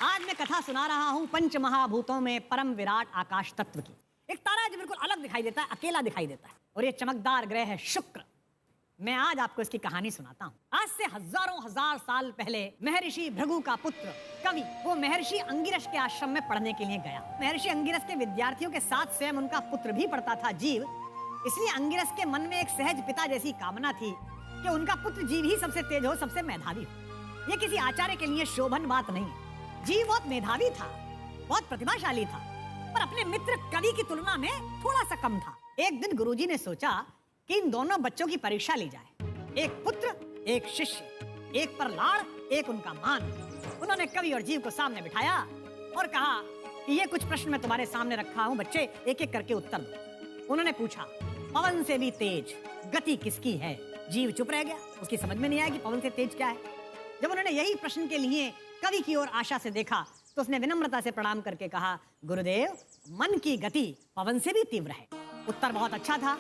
आज मैं कथा सुना रहा हूं पंच महाभूतों में परम विराट आकाश तत्व की। एक तारा है जो बिल्कुल अलग दिखाई देता है, अकेला दिखाई देता है, और ये चमकदार ग्रह है शुक्र। मैं आज आपको इसकी कहानी सुनाता हूं। आज से हजारों हजार साल पहले महर्षि भृगु का पुत्र कवि वो महर्षि अंगिरस के आश्रम में पढ़ने के लिए गया। महर्षि अंगिरस के विद्यार्थियों के साथ स्वयं उनका पुत्र भी पढ़ता था, जीव। इसलिए अंगिरस के मन में एक सहज पिता जैसी कामना थी कि उनका पुत्र जीव ही सबसे तेज हो, सबसे मेधावी हो। ये किसी आचार्य के लिए शोभन बात नहीं है। जीव बहुत मेधावी था, बहुत प्रतिभाशाली था, पर अपने मित्र कवि की तुलना में थोड़ा सा कम था। एक दिन गुरुजी ने सोचा कि इन दोनों बच्चों की परीक्षा ली जाए, एक पुत्र एक शिष्य, एक पर लाड़ एक उनका मान। उन्होंने कवि और जीव को सामने बिठाया और कहा कि ये कुछ प्रश्न मैं तुम्हारे सामने रखा हूं, बच्चे एक एक करके उत्तर दो। उन्होंने पूछा, पवन से भी तेज गति किसकी है? जीव चुप रह गया, उसकी समझ में नहीं आया कि पवन से तेज क्या है। जब उन्होंने यही प्रश्न के लिए कवि की ओर आशा से देखा तो उसने विनम्रता से प्रणाम करके कहा, गुरुदेव, मन की गति पवन से भी तीव्र है। उत्तर बहुत अच्छा था,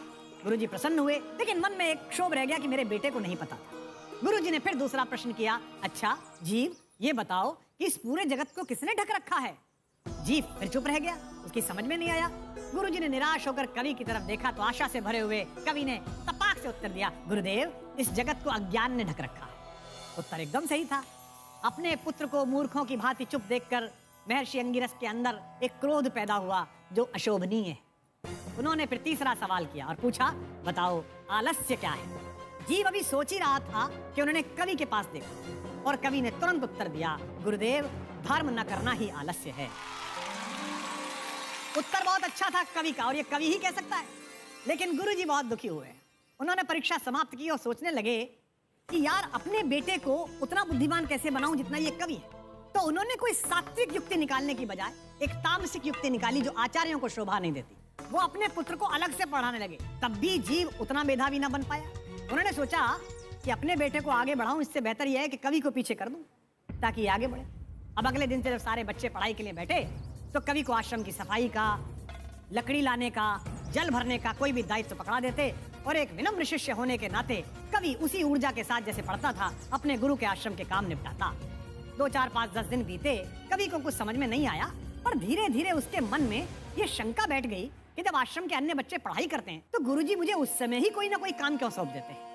गुरुजी प्रसन्न हुए, लेकिन मन में एक क्षोभ रह गया कि मेरे बेटे को नहीं पता था। गुरुजी ने फिर दूसरा प्रश्न किया, अच्छा जीव, ये बताओ कि इस पूरे जगत को किसने ढक रखा है? जीव फिर चुप रह गया, उसकी समझ में नहीं आया। गुरुजी ने निराश होकर कवि की तरफ देखा तो आशा से भरे हुए कवि ने तपाक से उत्तर दिया, गुरुदेव, इस जगत को अज्ञान ने ढक रखा है। उत्तर एकदम सही था। अपने पुत्र को मूर्खों की भांति चुप देखकर महर्षि अंगिरस के अंदर एक क्रोध पैदा हुआ जो अशोभनीय है। उन्होंने फिर तीसरा सवाल किया और पूछा, बताओ आलस्य क्या है? जीव अभी सोच ही रहा था कि उन्होंने कवि के पास देखा और कवि ने तुरंत उत्तर दिया, गुरुदेव, धर्म न करना ही आलस्य है। उत्तर बहुत अच्छा था कवि का, और ये कवि ही कह सकता है। लेकिन गुरुजी बहुत दुखी हुए। उन्होंने परीक्षा समाप्त की और सोचने लगे कि यार, अपने बेटे को उतना बुद्धिमान कैसे बनाऊं जितना ये कवि है। तो उन्होंने कोई सात्विक युक्ति निकालने की बजाय एक तामसिक युक्ति निकाली जो आचार्यों को शोभा नहीं देती। वो अपने पुत्र को अलग से पढ़ाने लगे, तब भी जीव उतना मेधावी ना बन पाया। उन्होंने सोचा कि अपने बेटे को आगे बढ़ाऊं, इससे बेहतर यह है कि कवि को पीछे कर दूं ताकि आगे बढ़े। अब अगले दिन से जब सारे बच्चे पढ़ाई के लिए बैठे तो कवि को आश्रम की सफाई का, लकड़ी लाने का, जल भरने का कोई भी दायित्व पकड़ा देते, और एक विनम्र शिष्य होने के नाते कवि उसी ऊर्जा के साथ जैसे पढ़ता था अपने गुरु के आश्रम के काम निपटाता। 2, 4, 5, 10 दिन बीते, कवि को कुछ समझ में नहीं आया, पर धीरे धीरे उसके मन में ये शंका बैठ गई कि जब आश्रम के अन्य बच्चे पढ़ाई करते हैं तो गुरुजी मुझे उस समय ही कोई ना कोई काम क्यों सौंप देते हैं।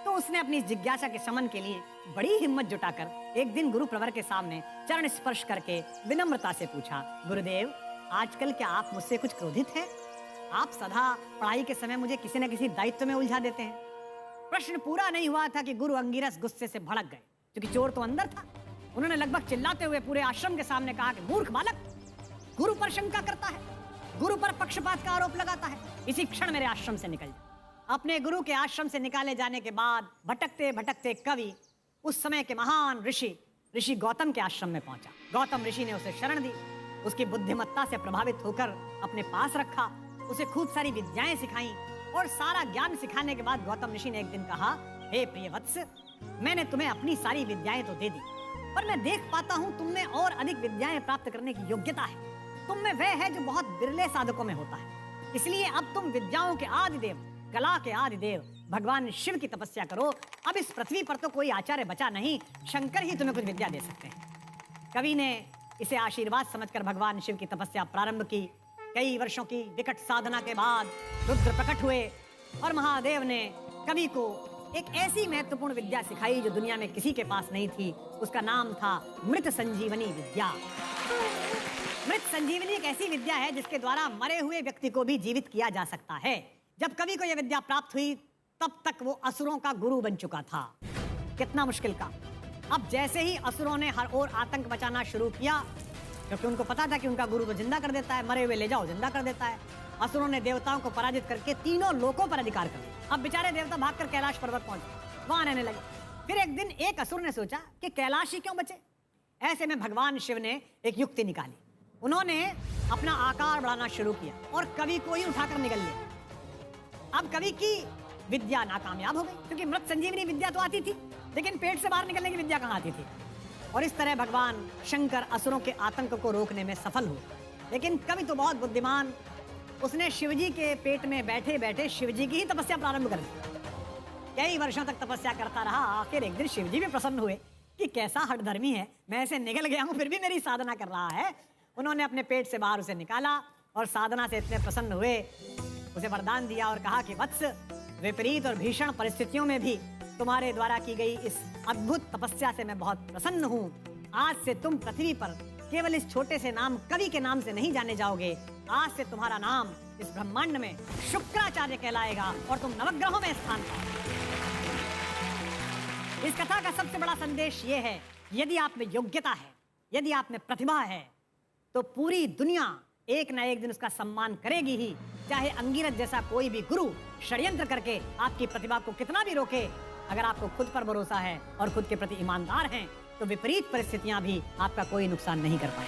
तो उसने अपनी जिज्ञासा के शमन के लिए बड़ी हिम्मत जुटाकर एक दिन गुरु प्रवर के सामने चरण स्पर्श करके विनम्रता से पूछा, गुरुदेव, आजकल क्या आप मुझसे कुछ क्रोधित हैं? आप सदा पढ़ाई के समय मुझे किसी न किसी दायित्व में उलझा देते हैं। प्रश्न पूरा नहीं हुआ था कि गुरु अंगिरस गुस्से से भड़क गए, क्योंकि चोर तो अंदर था। उन्होंने लगभग चिल्लाते हुए पूरे आश्रम के सामने कहा कि मूर्ख बालक, गुरु पर शंका करता है, गुरु पर पक्षपात का आरोप लगाता है, इसी क्षण मेरे आश्रम से निकल जा। अपने गुरु के आश्रम से निकाले जाने के बाद भटकते भटकते कवि उस समय के महान ऋषि गौतम के आश्रम में पहुंचा। गौतम ऋषि ने उसे शरण दी, उसकी बुद्धिमत्ता से प्रभावित होकर अपने पास रखा, उसे खूब सारी विद्याएं सिखाई, और सारा ज्ञान सिखाने के बाद गौतम ऋषि ने एक दिन कहा, हे प्रिय वत्स, मैंने तुम्हें अपनी सारी विद्याएं तो दे दी, पर मैं देख पाता हूं तुम में और अधिक विद्याएं प्राप्त करने की योग्यता है। तुम में वह है जो बहुत बिरले साधकों में होता है। इसलिए अब तुम विद्याओं के आदिदेव, कला के आदिदेव भगवान शिव की तपस्या करो। अब इस पृथ्वी पर तो कोई आचार्य बचा नहीं, शंकर ही तुम्हें कुछ विद्या दे सकते हैं। कवि ने इसे आशीर्वाद समझकर भगवान शिव की तपस्या प्रारंभ की। कई वर्षों की विकट साधना के बाद रुद्र प्रकट हुए और महादेव ने कवि को एक ऐसी महत्वपूर्ण विद्या सिखाई जो दुनिया में किसी के पास नहीं थी। उसका नाम था मृत संजीवनी विद्या। मृत संजीवनी एक ऐसी विद्या है जिसके द्वारा मरे हुए व्यक्ति को भी जीवित किया जा सकता है। जब कवि को यह विद्या प्राप्त हुई तब तक वो असुरों का गुरु बन चुका था। कितना मुश्किल काम। अब जैसे ही असुरों ने हर ओर आतंक मचाना शुरू किया, क्योंकि उनको पता था कि उनका गुरु तो जिंदा कर देता है, मरे हुए ले जाओ जिंदा कर देता है, असुरों ने देवताओं को पराजित करके तीनों लोकों पर अधिकार कर लिया। अब बेचारे देवता भागकर कैलाश पर्वत पहुंचे, वहां रहने लगे। फिर एक दिन एक असुर ने सोचा कि कैलाश ही क्यों बचे। ऐसे में भगवान शिव ने एक युक्ति निकाली। उन्होंने अपना आकार बढ़ाना शुरू किया और कवि को ही उठाकर निकल लिया। अब कवि की विद्या नाकामयाब हो गई, क्योंकि मृत संजीवनी विद्या तो आती थी, लेकिन पेट से बाहर निकलने की विद्या कहाँ आती थी। और इस तरह भगवान शंकर असुरों के आतंक को रोकने में सफल हुए। लेकिन कवि तो बहुत बुद्धिमान, उसने शिवजी के पेट में बैठे बैठे शिवजी की ही तपस्या प्रारंभ कर दी। कई वर्षों तक तपस्या करता रहा। आखिर एक दिन शिवजी भी प्रसन्न हुए कि कैसा हठधर्मी है, मैं ऐसे निकल गया हूं फिर भी मेरी साधना कर रहा है। उन्होंने अपने पेट से बाहर उसे निकाला और साधना से इतने प्रसन्न हुए, उसे वरदान दिया और कहा कि वत्स, विपरीत और भीषण परिस्थितियों में भी तुम्हारे द्वारा की गई इस अद्भुत तपस्या से मैं बहुत प्रसन्न हूँ। आज से तुम पृथ्वी पर केवल इस छोटे से नाम कवि के नाम से नहीं जाने जाओगे, आज से तुम्हारा नाम इस ब्रह्मांड में शुक्राचार्य कहलाएगा और तुम नवग्रहों में स्थान पाओगे। इस कथा का सबसे बड़ा संदेश यह है, यदि आप में योग्यता है, यदि आप में प्रतिभा है, तो पूरी दुनिया एक ना एक दिन उसका सम्मान करेगी ही। चाहे अंगिरस जैसा कोई भी गुरु षड्यंत्र करके आपकी प्रतिभा को कितना भी रोके, अगर आपको खुद पर भरोसा है और खुद के प्रति ईमानदार हैं, तो विपरीत परिस्थितियां भी आपका कोई नुकसान नहीं कर पाएंगी।